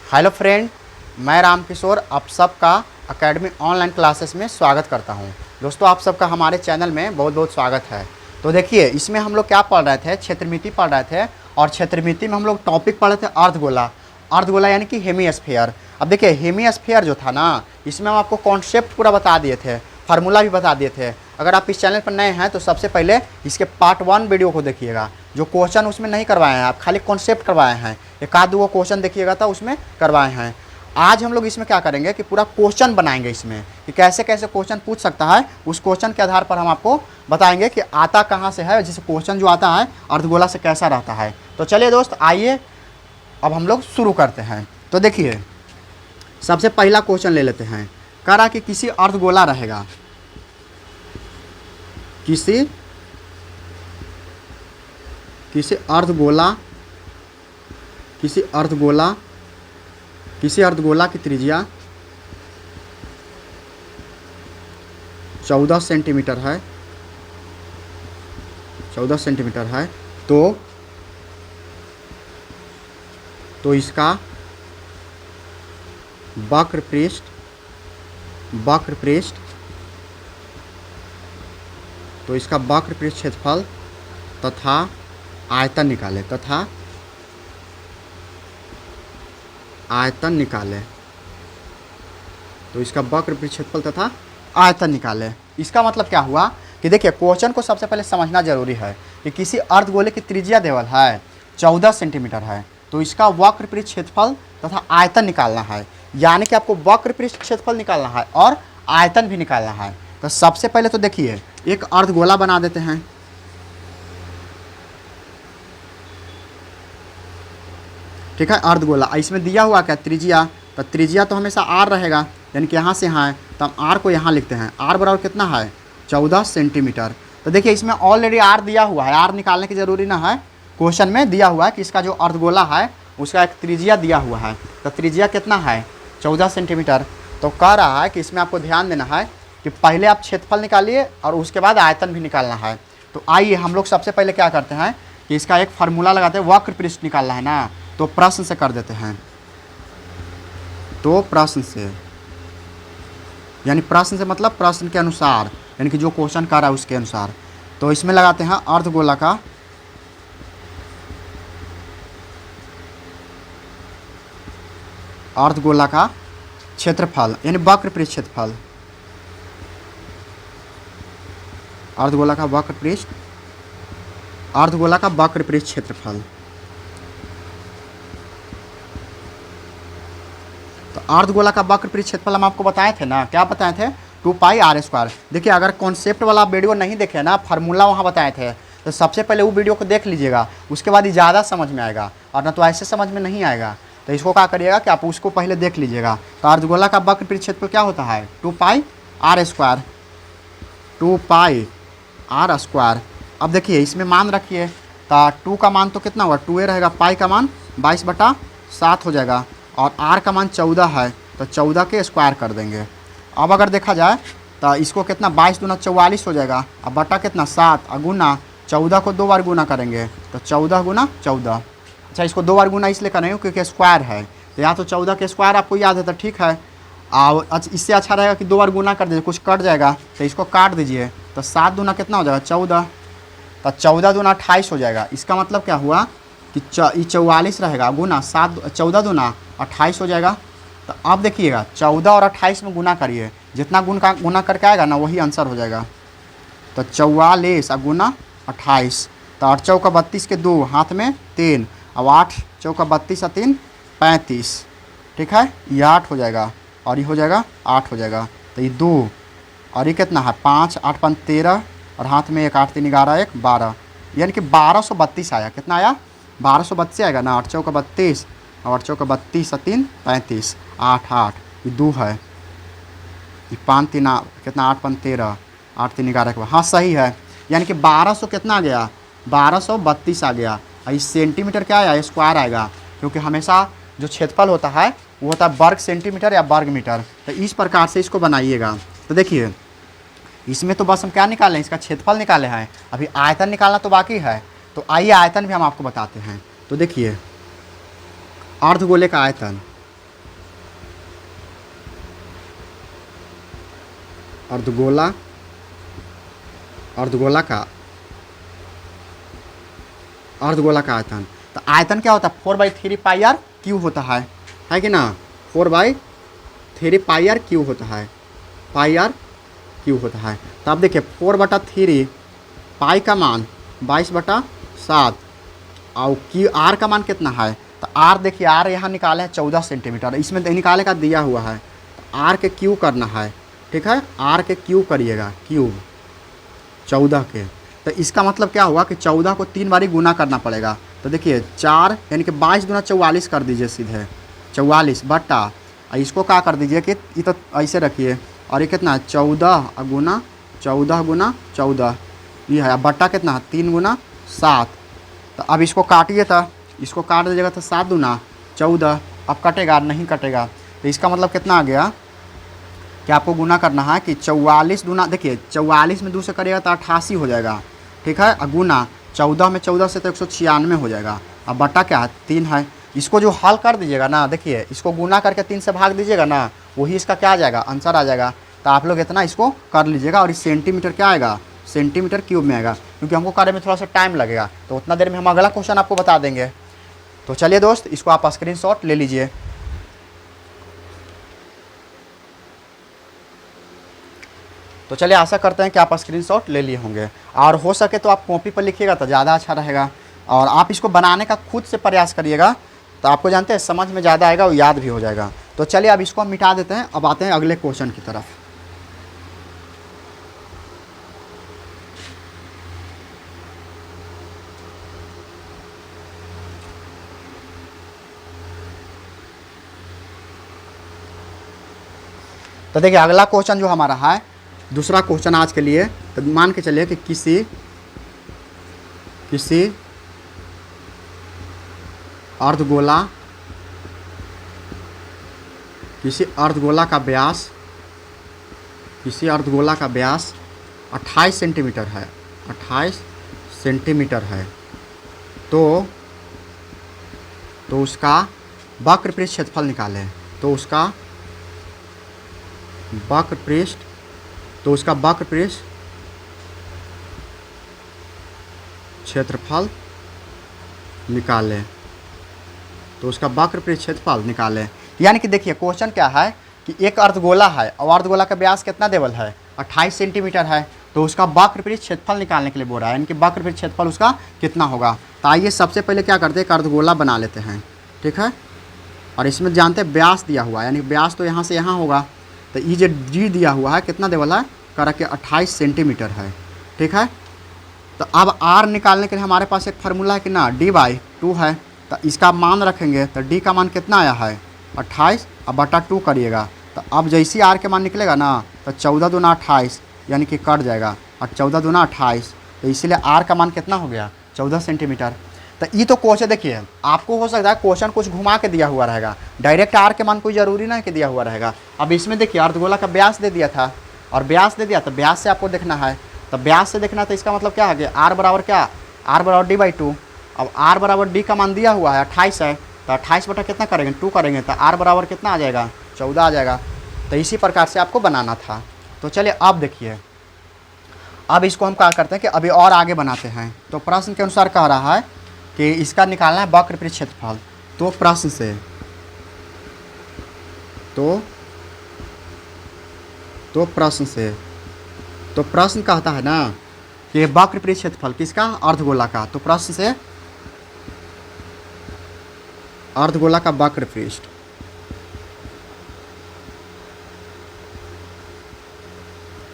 Hello friend, मैं राम किशोर आप सबका एकेडमी ऑनलाइन क्लासेस में स्वागत करता हूं। दोस्तों, आप सबका हमारे चैनल में बहुत बहुत स्वागत है। तो देखिए, इसमें हम लोग क्या पढ़ रहे थे, क्षेत्रमिति पढ़ रहे थे। और क्षेत्रमिति में हम लोग टॉपिक पढ़ रहे थे अर्धगोला। अर्धगोला यानी कि हेमीस्फीयर। अब देखिए, हेमीस्फीयर जो था ना, इसमें हम आपको कॉन्सेप्ट पूरा बता दिए थे, फार्मूला भी बता दिए थे। अगर आप इस चैनल पर नए हैं तो सबसे पहले इसके पार्ट 1 वीडियो को देखिएगा। जो क्वेश्चन उसमें नहीं करवाए हैं, आप खाली कॉन्सेप्ट करवाए हैं। एक आध दो क्वेश्चन देखिएगा तो उसमें करवाए हैं। आज हम लोग इसमें क्या करेंगे कि पूरा क्वेश्चन बनाएंगे इसमें, कि कैसे कैसे क्वेश्चन पूछ सकता है। उस क्वेश्चन के आधार पर हम आपको बताएंगे कि आता कहाँ से है, जैसे क्वेश्चन जो आता है अर्धगोला से कैसा रहता है। तो चलिए दोस्त, आइए अब हम लोग शुरू करते हैं। तो देखिए, सबसे पहला क्वेश्चन ले लेते हैं। कह रहा कि किसी अर्धगोला रहेगा, किसी अर्धगोला की त्रिज्या 14 सेंटीमीटर है, 14 सेंटीमीटर है। तो इसका वक्र पृष्ठ तो इसका वक्र पृष्ठ क्षेत्रफल तथा आयतन निकाले, तो इसका वक्र पृष्ठ क्षेत्रफल तथा आयतन निकाले। इसका मतलब क्या हुआ कि देखिए, क्वेश्चन को सबसे पहले समझना जरूरी है कि किसी अर्धगोले की त्रिज्या देवल है 14 सेंटीमीटर है, तो इसका वक्र पृष्ठ क्षेत्रफल तथा आयतन निकालना है। यानी कि आपको वक्र पृष्ठ क्षेत्रफल निकालना है और आयतन भी निकालना है। तो सबसे पहले तो देखिए, एक अर्धगोला बना देते हैं। ठीक है, अर्धगोला। इसमें दिया हुआ क्या, त्रिज्या। तो त्रिज्या तो हमेशा आर रहेगा, यानी कि यहाँ से यहाँ है, तो हम आर को यहाँ लिखते हैं। आर बराबर कितना है, 14 सेंटीमीटर। तो देखिए, इसमें ऑलरेडी आर दिया हुआ है, आर निकालने की ज़रूरी ना है। क्वेश्चन में दिया हुआ है कि इसका जो अर्धगोला है उसका एक त्रिज्या दिया हुआ है। तो त्रिज्या कितना है, 14 सेंटीमीटर। तो कह रहा है कि इसमें आपको ध्यान देना है कि पहले आप क्षेत्रफल निकालिए और उसके बाद आयतन भी निकालना है। तो आइए हम लोग सबसे पहले क्या करते हैं कि इसका एक फार्मूला लगाते हैं। वक्र पृष्ठ निकालना है ना, तो प्रश्न से कर देते हैं। तो प्रश्न से, यानी प्रश्न से मतलब प्रश्न के अनुसार, यानी कि जो क्वेश्चन कर रहा है उसके अनुसार। तो इसमें लगाते हैं अर्धगोला का क्षेत्रफल, यानी वक्र पृष्ठ क्षेत्रफल। अर्धगोला का वक्र पृष्ठ क्षेत्रफल। तो अर्धगोला का वक्र पृष्ठ क्षेत्रफल हम आपको बताए थे ना, क्या बताए थे, 2πr²। देखिए, अगर कॉन्सेप्ट वाला वीडियो नहीं देखे ना, फार्मूला वहाँ बताए थे, तो सबसे पहले वो वीडियो को देख लीजिएगा। उसके बाद ही ज़्यादा समझ में आएगा, और ना तो ऐसे समझ में नहीं आएगा। तो इसको क्या करिएगा कि आप उसको पहले देख लीजिएगा। तो अर्धगोला का वक्र पृष्ठ क्षेत्रफल क्या होता है, 2πr²। 2πr²। अब देखिए, इसमें मान रखिए, तो 2 का मान तो कितना होगा, 2a रहेगा, पाई का मान 22/7 हो जाएगा, और r का मान 14 है, तो 14 के स्क्वायर कर देंगे। अब अगर देखा जाए तो इसको कितना, 22 दूना 44 हो जाएगा, अब बटा कितना 7, और गुना 14 को 2 बार गुना करेंगे तो 14 गुना 14। अच्छा, इसको 2 बार गुना इसलिए करेंगे क्योंकि स्क्वायर है, तो या तो 14 के स्क्वायर आपको याद है तो ठीक है। और इससे अच्छा रहेगा कि 2 बार गुना कर दीजिए, कुछ कट जाएगा तो इसको काट दीजिए। तो 7 दूना कितना हो जाएगा, 14। तो 14 दूना 28 हो जाएगा। इसका मतलब क्या हुआ कि 44 रहेगा, गुना 14 दूना 28 हो जाएगा। तो अब देखिएगा, 14 और 28 में गुना करिए, जितना गुना करके आएगा ना वही आंसर हो जाएगा। तो 44 और गुना 28, तो 8 चौका 32 के 2, हाथ में 3, अब 8 चौका 32 और 3 35। ठीक है, ये 8 हो जाएगा, और ये हो जाएगा 8 हो जाएगा। तो ये 2 और ये कितना है, 5, 8 5 13, और हाथ में 1, 8 3 11 1 12, यानी कि 1232 आया। कितना आया, 1232 आएगा ना। 8 चौका 32 और 8 चौका 32 और 3 35, 8 8, ये 2 है, ये 5 3 कितना, 8 5 13, 8 3 11 हाँ सही है। यानी कि 1200 कितना आ गया, 1232 आ गया। और इस सेंटीमीटर क्या आया, स्क्वायर आएगा, क्योंकि हमेशा जो क्षेत्रफल होता है वो होता है वर्ग सेंटीमीटर या वर्ग मीटर। तो इस प्रकार से इसको बनाइएगा। तो देखिए, इसमें तो बस हम क्या निकालें, इसका क्षेत्रफल निकाले हैं, अभी आयतन निकालना तो बाकी है। तो आइए आयतन भी हम आपको बताते हैं। तो देखिए, अर्धगोले का आयतन, अर्धगोला अर्धगोला का आयतन। तो आयतन क्या होता है 4/3 पाई आर क्यू होता है कि ना, 4/3 पाई आर क्यू होता है, पाई आर क्यू होता है। तो अब देखिए 4/3 पाई का मान 22/7 और क्यू आर का मान कितना है, तो आर देखिए आर यहाँ निकाले हैं 14 सेंटीमीटर, इसमें निकाले का दिया हुआ है, तो आर के क्यू करना है, ठीक है, आर के क्यू करिएगा, क्यूब 14 के। तो इसका मतलब क्या हुआ कि 14 को 3 बारी गुना करना पड़ेगा। तो देखिए 4 यानी कि 22 दूना 44 कर दीजिए सीधे, 44 बटा, इसको क्या कर दीजिए कि ये तो ऐसे रखिए, और ये कितना है 14 गुना 14 ये है, बट्टा कितना है 3 गुना 7। तो अब इसको काटिए, था इसको काट दीजिएगा तो 7 दूना 14, अब कटेगा नहीं कटेगा, तो इसका मतलब कितना आ गया कि आपको गुना करना है कि 44 दूना, देखिए 44 में 2 से करिएगा तो 88 हो जाएगा, ठीक है, और गुना 14 में 14 से तो 196 हो जाएगा, अब बट्टा क्या है 3 है। इसको जो हल कर दीजिएगा ना, देखिए इसको गुना करके 3 से भाग दीजिएगा ना, वही इसका क्या आ जाएगा आंसर आ जाएगा। तो आप लोग इतना इसको कर लीजिएगा, और इस सेंटीमीटर क्या आएगा, सेंटीमीटर क्यूब में आएगा, क्योंकि हमको करने में थोड़ा सा टाइम लगेगा, तो उतना देर में हम अगला क्वेश्चन आपको बता देंगे। तो चलिए दोस्त, इसको आप स्क्रीनशॉट ले लीजिए। तो चलिए आशा करते हैं कि आप स्क्रीनशॉट ले लिए होंगे, और हो सके तो आप कॉपी पर लिखिएगा तो ज़्यादा अच्छा रहेगा, और आप इसको बनाने का खुद से प्रयास करिएगा, तो आपको जानते हैं समझ में ज़्यादा आएगा और याद भी हो जाएगा। तो चलिए अब इसको हम मिटा देते हैं, अब आते हैं अगले क्वेश्चन की तरफ। तो देखिए अगला क्वेश्चन जो हमारा है, दूसरा क्वेश्चन आज के लिए, तो मान के चलिए कि किसी अर्धगोला का व्यास 28 सेंटीमीटर है, 28 सेंटीमीटर है, तो उसका वक्र पृष्ठ क्षेत्रफल निकालें। तो उसका वक्र पृष्ठ क्षेत्रफल निकालें। तो उसका वक्र पृष्ठ क्षेत्रफल निकालें, यानी कि देखिए क्वेश्चन क्या है कि एक अर्धगोला है और अर्धगोला का व्यास कितना देवल है 28 सेंटीमीटर है, तो उसका वक्र पृष्ठ क्षेत्रफल निकालने के लिए बोल रहा है, यानी कि वक्र पृष्ठ क्षेत्रफल उसका कितना होगा। तो आइए सबसे पहले क्या करते हैं, एक अर्धगोला बना लेते हैं, ठीक है, और इसमें जानते हैं व्यास दिया हुआ है, यानी व्यास तो यहाँ से यहाँ होगा, तो ये जो जी दिया हुआ है कितना देवल है, करा के 28 सेंटीमीटर है, ठीक है। तो अब आर निकालने के लिए हमारे पास एक फार्मूला है कि ना, d/2 है, तो इसका मान रखेंगे, तो d का मान कितना आया है 28, अब बटा 2 करिएगा, तो अब जैसे आर के मान निकलेगा ना, तो 14 दूना 28 यानी कि कट जाएगा, और 14 दूना 28, तो इसीलिए आर का मान कितना हो गया 14 सेंटीमीटर। तो ये तो क्वेश्चन देखिए, आपको हो सकता है क्वेश्चन कुछ घुमा के दिया हुआ रहेगा, डायरेक्ट आर के मान कोई ज़रूरी नहीं कि दिया हुआ रहेगा। अब इसमें देखिए अर्धगोला का व्यास दे दिया था, और व्यास दे दिया, तो व्यास से आपको देखना है, तो व्यास से देखना, तो इसका मतलब क्या आ गया, आर बराबर क्या, आर बराबर d/2। अब आर बराबर डी का मान दिया हुआ है 28 है, तो 28 बटा कितना करेंगे 2 करेंगे, तो आर बराबर कितना आ जाएगा 14 आ जाएगा। तो इसी प्रकार से आपको बनाना था। तो चलिए अब देखिए, अब इसको हम क्या करते हैं कि अभी और आगे बनाते हैं। तो प्रश्न के अनुसार कह रहा है कि इसका निकालना है वक्र पृष्ठ क्षेत्रफल। तो प्रश्न से तो प्रश्न कहता है ना कि वक्र पृष्ठ क्षेत्रफल किसका, अर्धगोला का। तो प्रश्न से अर्धगोला का वक्र पृष्ठ,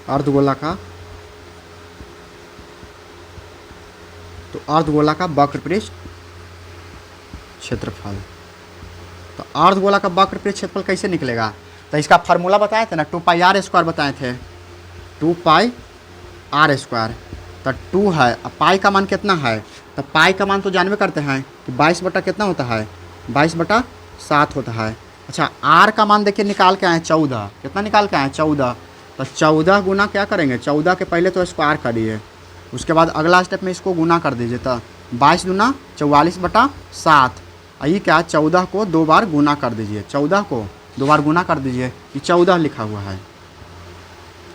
अर्धगोला का वक्र पृष्ठ क्षेत्रफल। तो अर्धगोला का वक्र पृष्ठ क्षेत्रफल कैसे निकलेगा, तो इसका फार्मूला बताए थे ना, 2πr² बताए थे, 2πr²। तो 2 है, अब पाई का मान कितना है, तो पाई का मान तो जानवे करते हैं कि 22 बटा कितना होता है, 22/7 होता है। अच्छा आर का मान देखिए निकाल के आए 14, कितना निकाल के आए 14, तो 14 गुना क्या करेंगे, 14 के पहले तो स्क्वायर करिए, उसके बाद अगला स्टेप में इसको गुना कर दीजिए, तो 22 दूना 44/7, ये क्या 14 को 2 बार गुना कर दीजिए, 14 को 2 बार गुना कर दीजिए, ये 14 लिखा हुआ है,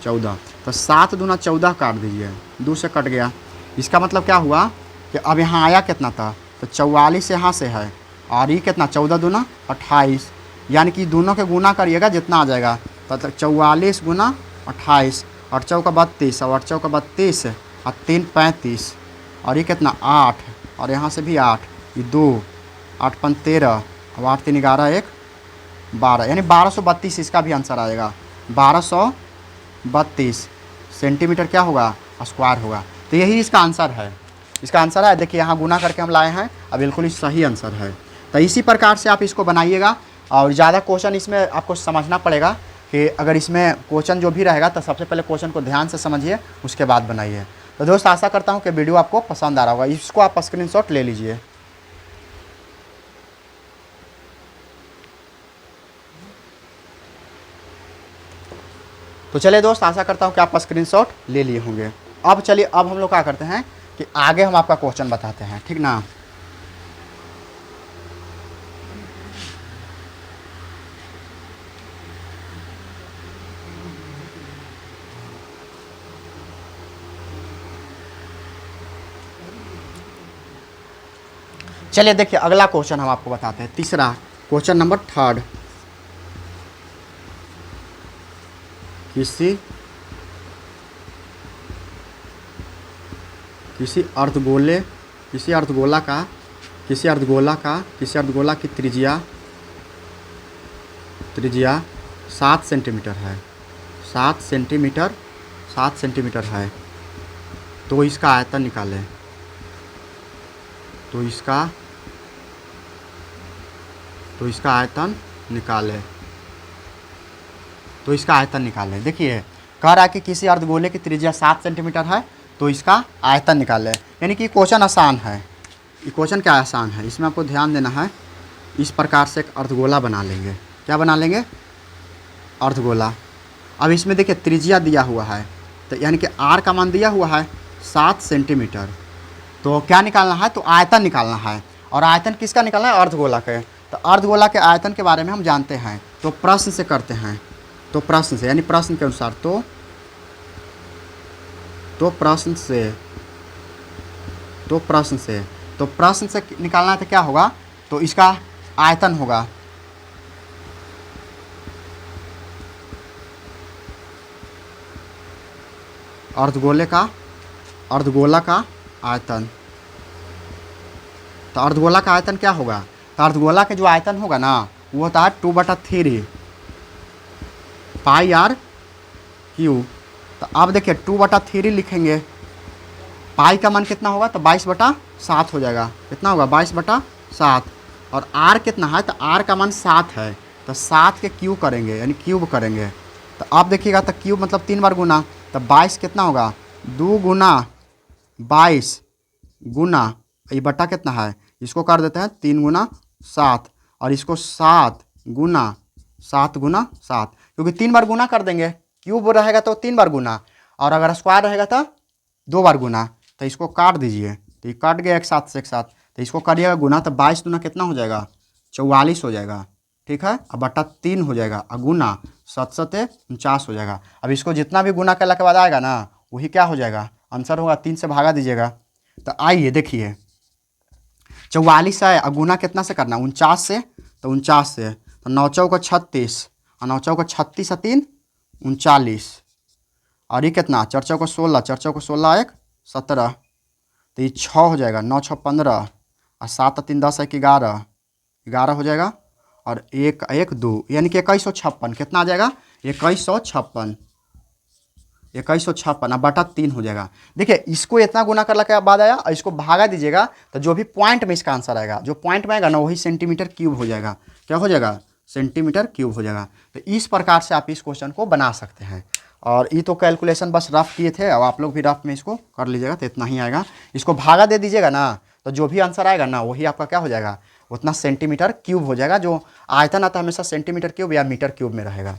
14। तो 7 दूना 14 काट दीजिए, 2 से कट गया। इसका मतलब क्या हुआ कि अब यहाँ आया कितना था, तो 44 यहाँ से है, और ये कितना 14 दूना 28, यानी कि दोनों के गुना करिएगा जितना आ जाएगा। तो 44 गुना 28, 8 चौका 32, और 8 चौका 32 और 3 35, और ये कितना 8, और यहाँ से भी 8, ये 2, 8 5 13, और 8 3 11 1 12, यानी 1232 इसका भी आंसर आएगा। 1232 सेंटीमीटर क्या होगा, स्क्वायर होगा। तो यही इसका आंसर है। इसका आंसर है, देखिए यहाँ गुना करके हम लाए हैं, अब बिल्कुल ही सही आंसर है। तो इसी प्रकार से आप इसको बनाइएगा, और ज़्यादा क्वेश्चन इसमें आपको समझना पड़ेगा कि अगर इसमें क्वेश्चन जो भी रहेगा तो सबसे पहले क्वेश्चन को ध्यान से समझिए, उसके बाद बनाइए। तो दोस्त आशा करता हूँ कि वीडियो आपको पसंद आ रहा होगा। इसको आप स्क्रीनशॉट ले लीजिए। तो चलिए दोस्त, आशा करता हूँ कि आप स्क्रीनशॉट ले लिए होंगे। अब चलिए, अब हम लोग क्या करते हैं कि आगे हम आपका क्वेश्चन बताते हैं, ठीक ना। चलिए देखिए, अगला क्वेश्चन हम आपको बताते हैं, तीसरा क्वेश्चन नंबर 3। किसी अर्धगोला की त्रिज्या 7 सेंटीमीटर है, 7 सेंटीमीटर है। तो इसका आयतन निकालें। तो इसका आयतन निकालें। देखिए, कह रहा है कि किसी अर्धगोले की त्रिज्या 7 सेंटीमीटर है, तो इसका आयतन निकालें। यानी कि क्वेश्चन आसान है। ये क्वेश्चन क्या आसान है, इसमें आपको ध्यान देना है। इस प्रकार से एक अर्धगोला बना लेंगे। क्या बना लेंगे, अर्धगोला। अब इसमें देखिए त्रिज्या दिया हुआ है, तो यानी कि आर का मान दिया हुआ है 7 सेंटीमीटर। तो क्या निकालना है, तो आयतन निकालना है। और आयतन किसका निकालना है, अर्धगोला के। तो अर्धगोला के आयतन के बारे में हम जानते हैं, तो प्रश्न से करते हैं। तो प्रश्न से, यानी प्रश्न के अनुसार, तो प्रश्न से निकालना है। तो क्या होगा, तो इसका आयतन होगा, अर्धगोला का आयतन। तो अर्धगोला का आयतन क्या होगा, तो अर्धगोला के जो आयतन होगा ना, वो होता है 2/3 पाई आर क्यूब। तो अब देखिए 2/3 लिखेंगे, पाई का मान कितना होगा, तो 22/7 हो जाएगा। कितना होगा, 22/7। और आर कितना है, तो आर का मान 7 है, तो 7 के क्यूब करेंगे, यानी क्यूब करेंगे। तो अब देखिएगा, तो क्यूब मतलब 3 बार गुना, तो 22 कितना होगा, 2 गुना 22 गुना, ये बट्टा कितना है, इसको कर देते हैं 3 गुना 7, और इसको 7 गुना 7, क्योंकि 3 बार गुना कर देंगे। क्यूब रहेगा तो 3 बार गुना, और अगर स्क्वायर रहेगा तो 2 बार गुना। तो इसको काट दीजिए, तो ये कट गया एक साथ। तो इसको करिएगा गुना, तो 22 दूना कितना हो जाएगा, 44 हो जाएगा। ठीक है, अब बट्टा 3 हो जाएगा, और गुना 7 7 49 हो जाएगा। अब इसको जितना भी गुना करने के बाद आएगा ना, वही क्या हो जाएगा, आंसर होगा। 3 से भागा दीजिएगा। तो आइए देखिए, 44 है, और गुना कितना से करना, 49 से। तो 49 से, तो 9 चौका 36, और 9 चौका 36 3 39, और ये कितना, 4 चौका 16, 4 चौका 16 1 17। तो ये 6 हो जाएगा, 9 6 15, और 7 3 10 1 11, 11 हो जाएगा, और 1 1 2, यानी कि 2156। कितना आ जाएगा, 2156, 2156, अब बटा 3 हो जाएगा। देखिए, इसको इतना गुना करने के बाद आया, और इसको भागा दीजिएगा, तो जो भी पॉइंट में इसका आंसर आएगा, जो पॉइंट में आएगा ना, वही सेंटीमीटर क्यूब हो जाएगा। क्या हो जाएगा, सेंटीमीटर क्यूब हो जाएगा। तो इस प्रकार से आप इस क्वेश्चन को बना सकते हैं। और ये तो कैलकुलेशन बस रफ किए थे, और आप लोग भी रफ में इसको कर लीजिएगा, तो इतना ही आएगा। इसको भागा दे दीजिएगा ना, तो जो भी आंसर आएगा ना, वही आपका क्या हो जाएगा, उतना सेंटीमीटर क्यूब हो जाएगा। जो आयतन आता है हमेशा सेंटीमीटर क्यूब या मीटर क्यूब में रहेगा।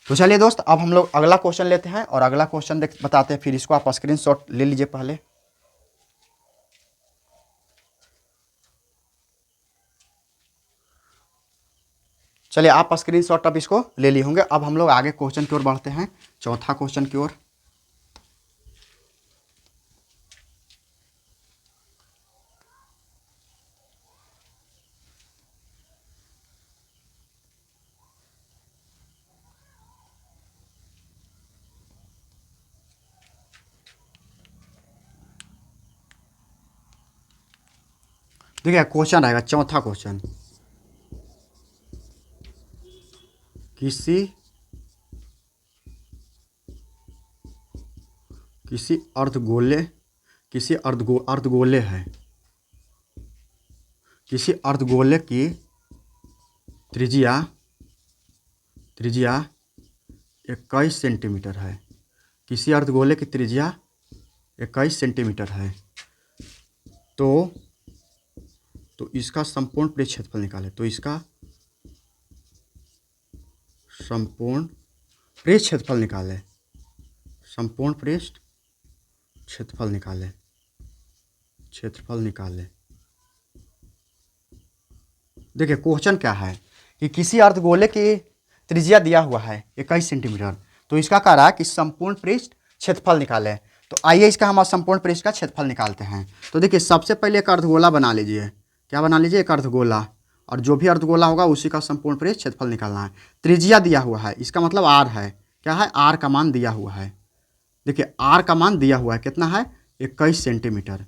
तो चलिए दोस्त, अब हम लोग अगला क्वेश्चन लेते हैं, और अगला क्वेश्चन बताते हैं। फिर इसको आप स्क्रीनशॉट ले लीजिए पहले। चलिए आप स्क्रीनशॉट अब इसको ले लिए होंगे। अब हम लोग आगे क्वेश्चन की ओर बढ़ते हैं, चौथा क्वेश्चन की ओर। देखिए क्वेश्चन रहेगा, चौथा क्वेश्चन, किसी किसी अर्धगोले अर्धगोले है, किसी अर्धगोले की त्रिज्या 21 सेंटीमीटर है। किसी अर्धगोले की त्रिज्या 21 सेंटीमीटर है। तो इसका संपूर्ण पृष्ठ क्षेत्रफल निकालें। तो इसका संपूर्ण पृष्ठ क्षेत्रफल निकालें। संपूर्ण पृष्ठ क्षेत्रफल निकालें। देखिए क्वेश्चन क्या है कि किसी अर्धगोले की त्रिज्या दिया हुआ है 21 सेंटीमीटर। तो इसका कह रहा है कि संपूर्ण पृष्ठ क्षेत्रफल निकालें। तो आइए इसका हम संपूर्ण पृष्ठ का क्षेत्रफल निकालते हैं। तो देखिए सबसे पहले एक अर्धगोला बना लीजिए। क्या बना लीजिए? एक अर्धगोला। और जो भी अर्धगोला होगा उसी का संपूर्ण पृष्ठ क्षेत्रफल निकालना है। त्रिज्या दिया हुआ है, इसका मतलब आर है। क्या है? आर का मान दिया हुआ है। देखिए आर का मान दिया हुआ है, कितना है? 21 सेंटीमीटर।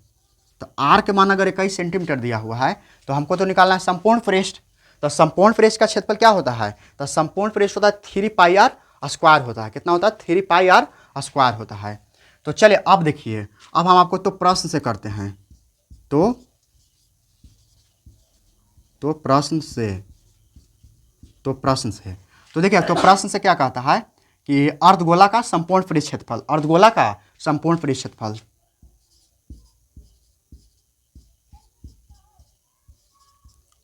तो आर के मान अगर 21 सेंटीमीटर दिया हुआ है तो हमको तो निकालना है संपूर्ण पृष्ठ। तो संपूर्ण पृष्ठ का क्षेत्रफल क्या होता है? तो संपूर्ण पृष्ठ होता है 3 पाई आर स्क्वायर होता है। कितना होता है? 3 पाई आर स्क्वायर होता है। तो चलिए अब देखिए, अब हम आपको तो प्रश्न से करते हैं। तो प्रश्न से तो देखिए, तो प्रश्न से क्या कहता है कि अर्धगोला का संपूर्ण पृष्ठ क्षेत्रफल, अर्धगोला का संपूर्ण पृष्ठ क्षेत्रफल,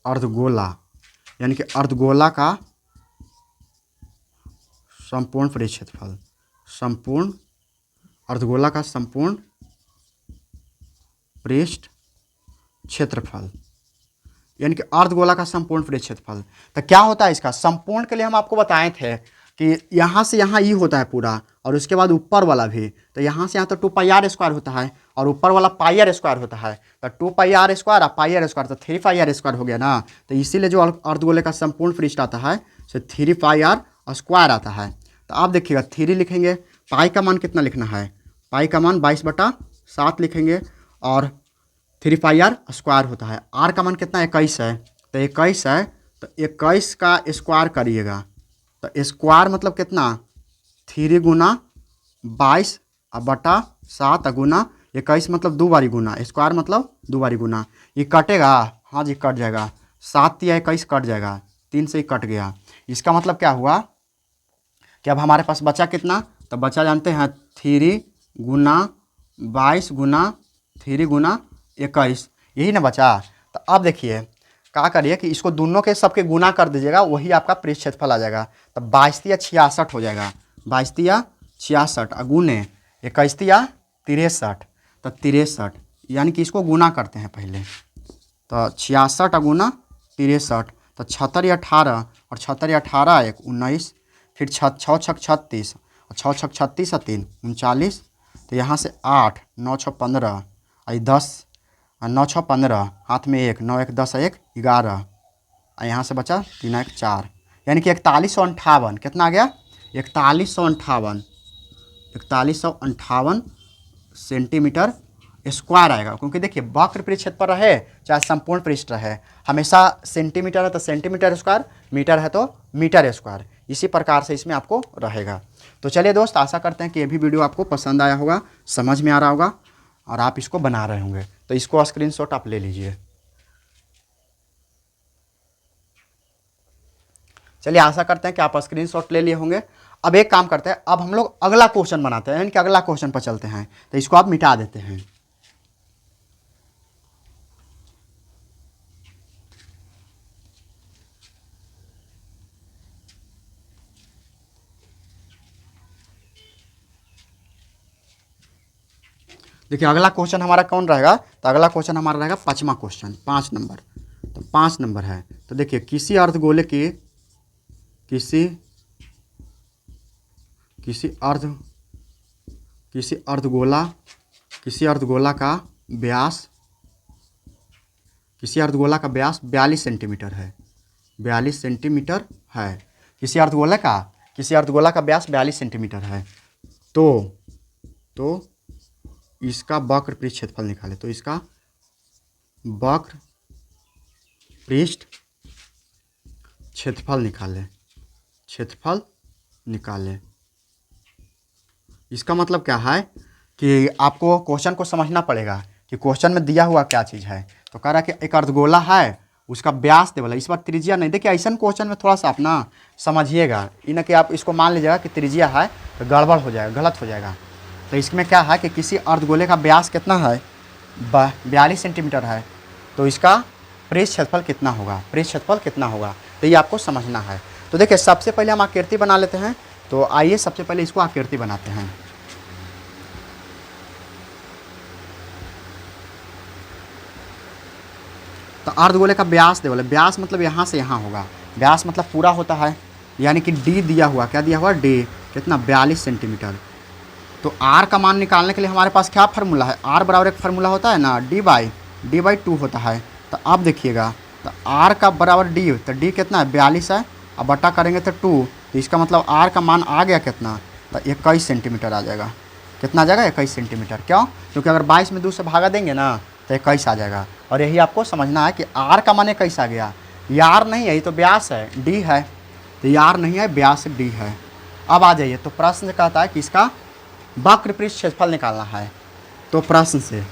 अर्धगोला यानी कि अर्धगोला का संपूर्ण पृष्ठ क्षेत्रफल, अर्धगोला का संपूर्ण पृष्ठ क्षेत्रफल यानी कि अर्धगोला का संपूर्ण पृष्ठ क्षेत्रफल। तो क्या होता है इसका संपूर्ण के लिए? हम आपको बताए थे कि यहाँ से यहाँ ई होता है पूरा, और उसके बाद ऊपर वाला भी। तो यहाँ से यहाँ तो 2 पाई आर स्क्वायर होता है, और ऊपर वाला पाई आर स्क्वायर होता है। तो 2 पाई आर स्क्वायर और पाई आर स्क्वायर, तो 3 पाई आर स्क्वायर हो गया ना। तो इसीलिए जो अर्धगोले का संपूर्ण पृष्ठ आता है से 3 पाई आर स्क्वायर आता है। तो आप देखिएगा 3 लिखेंगे, पाई का मान कितना लिखना है? पाई का मान 22/7 लिखेंगे, और 3 पाई आर स्क्वायर होता है। आर का मान कितना? 21 है। तो 21 है, तो 21 का स्क्वायर करिएगा। तो स्क्वायर मतलब कितना? 3 गुना 22/7 गुना 21 मतलब 2 बारी गुना, स्क्वायर मतलब 2 बारी गुना। ये कटेगा? हाँ जी कट जाएगा। 7 या 21 कट जाएगा, 3 से ही कट गया। इसका मतलब क्या हुआ कि अब हमारे पास बचा कितना? तो बचा जानते हैं 3 गुना 22 गुना 3 गुना 21, यही ना बचा। तो अब देखिए क्या करिए कि इसको दोनों के सबके गुना कर दीजिएगा, वही आपका पृष्ठ क्षेत्रफल आ जाएगा। तो 22 या 66 हो जाएगा। 22 या 66 गुने 21 या 63, तो 63 यानी कि इसको गुना करते हैं पहले। तो 66 गुना 63, तो 76 या 18, और 76 या 18 1 19, फिर 6 6 36, और 6 6 36 3 39। तो यहाँ से 8 9 6 15 और 10 9 6 15, हाथ में 1 9 1 10 1 11, और यहाँ से बचा 3 1 4, यानी कि 4158। कितना आ गया? 4158 सेंटीमीटर स्क्वायर आएगा। क्योंकि देखिए वक्र पृष्ठ क्षेत्रफल रहे चाहे संपूर्ण पृष्ठ रहे, हमेशा सेंटीमीटर है तो सेंटीमीटर स्क्वायर, मीटर है तो मीटर स्क्वायर, इसी प्रकार से इसमें आपको रहेगा। तो चलिए दोस्त, आशा करते हैं कि ये भी वीडियो आपको पसंद आया होगा, समझ में आ रहा होगा, और आप इसको बना रहे होंगे। तो इसको स्क्रीनशॉट आप ले लीजिए। चलिए आशा करते हैं कि आप स्क्रीनशॉट ले लिए होंगे। अब एक काम करते हैं, अब हम लोग अगला क्वेश्चन बनाते हैं, यानी कि अगला क्वेश्चन पर चलते हैं। तो इसको आप मिटा देते हैं। देखिए अगला क्वेश्चन हमारा कौन रहेगा? तो अगला क्वेश्चन हमारा रहेगा 5वां क्वेश्चन, 5 नंबर। तो 5 नंबर है। तो देखिए किसी अर्धगोले की किसी किसी अर्ध किसी अर्धगोला किसी अर्धगोला का व्यास 42 सेंटीमीटर है। 42 सेंटीमीटर है। किसी अर्धगोला का व्यास 42 सेंटीमीटर है। तो इसका वक्र पृष्ठ क्षेत्रफल निकाले। तो इसका वक्र पृष्ठ क्षेत्रफल निकाले। इसका मतलब क्या है कि आपको क्वेश्चन को समझना पड़ेगा कि क्वेश्चन में दिया हुआ क्या चीज़ है। तो कह रहा है कि एक अर्धगोला है, उसका व्यास देवल, इस बार त्रिज्या नहीं। देखिए ऐसा क्वेश्चन में थोड़ा सा अपना समझिएगा, इन कि आप इसको मान लीजिएगा कि त्रिज्या है तो गड़बड़ हो जाएगा, गलत हो जाएगा। तो इसमें क्या है कि किसी अर्धगोले का व्यास कितना है, 42 सेंटीमीटर है, तो इसका पृष्ठ क्षेत्रफल कितना होगा, तो ये आपको समझना है। तो देखिए सबसे पहले हम आकृति बना लेते हैं। तो आइए सबसे पहले इसको आकृति बनाते हैं। तो अर्धगोले का व्यास देवल, व्यास मतलब यहाँ से यहाँ होगा, व्यास मतलब पूरा होता है, यानी कि डी दिया हुआ, क्या दिया हुआ, डी कितना 42 सेंटीमीटर। तो आर का मान निकालने के लिए हमारे पास क्या फार्मूला है, आर बराबर एक फार्मूला होता है ना, डी बाई 2 होता है। तो अब देखिएगा, तो आर का बराबर डी, तो डी कितना है 42 है, अब बटा करेंगे तो 2, तो इसका मतलब आर का मान आ गया कितना, तो 21 सेंटीमीटर आ जाएगा। कितना आ जाएगा, 21 सेंटीमीटर। क्यों, क्योंकि अगर 22 में 2 से भागा देंगे ना तो 21 आ जाएगा। और यही आपको समझना है कि आर का मान 21 आ गया, ये आर नहीं है, ये तो व्यास है, डी है, तो ये आर नहीं है, व्यास डी है। अब आ जाइए, तो प्रश्न कहता है कि इसका वक्र पृष्ठ क्षेत्रफल निकालना है। तो प्रश्न से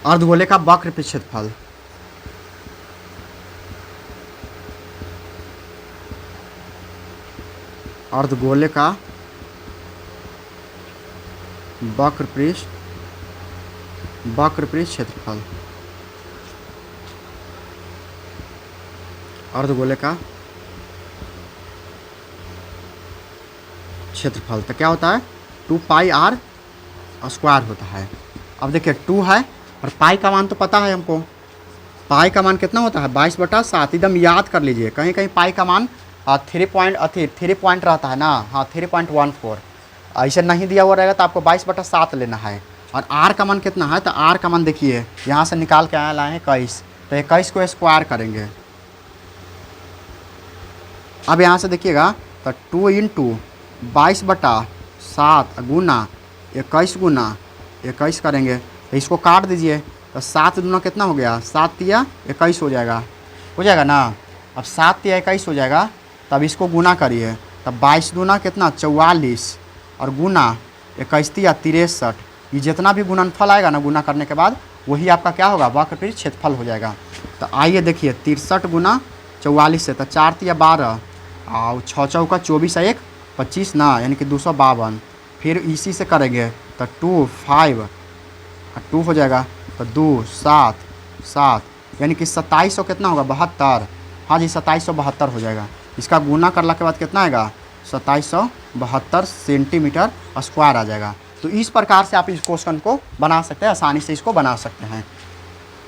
अर्धगोले का वक्र पृष्ठ क्षेत्रफल, अर्धगोले का वक्र पृष्ठ क्षेत्रफल, अर्धगोले का क्षेत्रफल तो क्या होता है, 2 पाई आर स्क्वायर होता है। अब देखिए 2 है और पाई का मान तो पता है हमको, पाई का मान कितना होता है 22/7, एकदम याद कर लीजिए। कहीं कहीं पाई का मान 3 पॉइंट रहता है ना, हाँ 3.14, ऐसे नहीं दिया हुआ रहेगा तो आपको 22/7 लेना है। और आर का मान कितना है, तो आर का मान देखिए यहाँ से निकाल के आया लाए हैं 21, तो 21 को स्क्वायर करेंगे। अब यहाँ से देखिएगा, तो 2 × 22/7 गुना 21 करेंगे, तो इसको काट दीजिए, तो 7 दूना कितना हो गया, 7 तिया 21 हो जाएगा ना। अब 7 तिया 21 हो जाएगा, तब इसको गुना करिए, तब 22 दूना कितना 44 और गुना 21 तिया 63। ये जितना भी गुणनफल आएगा ना गुना करने के बाद, वही आपका क्या होगा, वक्र पृष्ठ क्षेत्रफल हो जाएगा। तो आइए देखिए 63 गुना 44 से, तो 4 तिया 12 और 6 चौका 24 1 25 ना, यानी कि 252। फिर इसी से करेंगे तो 2 5 2 हो जाएगा, तो 2 7 7, यानी कि 2700 कितना होगा 72। हाँ जी 2772 हो जाएगा। इसका गुना करने के बाद कितना आएगा, 2772 सेंटीमीटर स्क्वायर आ जाएगा। तो इस प्रकार से आप इस क्वेश्चन को बना सकते हैं, आसानी से इसको बना सकते हैं।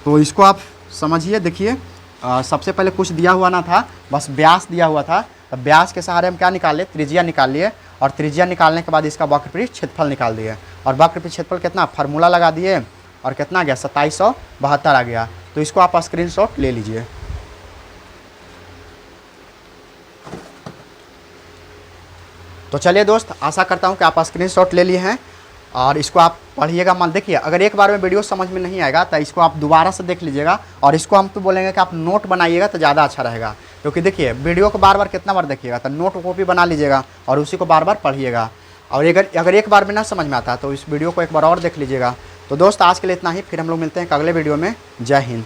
तो इसको आप समझिए, देखिए सबसे पहले कुछ दिया हुआ ना था, बस व्यास दिया हुआ था। तो व्यास के सहारे हम क्या निकाल लिए, त्रिज्या निकाल लिए, और त्रिज्या निकालने के बाद इसका वक्र पृष्ठ क्षेत्रफल निकाल दिए। और वक्र पृष्ठ क्षेत्रफल कितना, फार्मूला लगा दिए, और कितना आ गया 2772 आ गया। तो इसको आप स्क्रीनशॉट ले लीजिए। तो चलिए दोस्त, आशा करता हूँ कि आप स्क्रीनशॉट ले लिए हैं और इसको आप पढ़िएगा। मान देखिए, अगर एक बार में वीडियो समझ में नहीं आएगा तो इसको आप दोबारा से देख लीजिएगा, और इसको हम तो बोलेंगे कि आप नोट बनाइएगा तो ज़्यादा अच्छा रहेगा। क्योंकि देखिए वीडियो को बार बार कितना बार देखिएगा, तो नोट कॉपी बना लीजिएगा और उसी को बार बार पढ़िएगा। और अगर एक बार में ना समझ में आता तो इस वीडियो को एक बार और देख लीजिएगा। तो दोस्त आज के लिए इतना ही, फिर हम लोग मिलते हैं अगले वीडियो में। जय हिंद।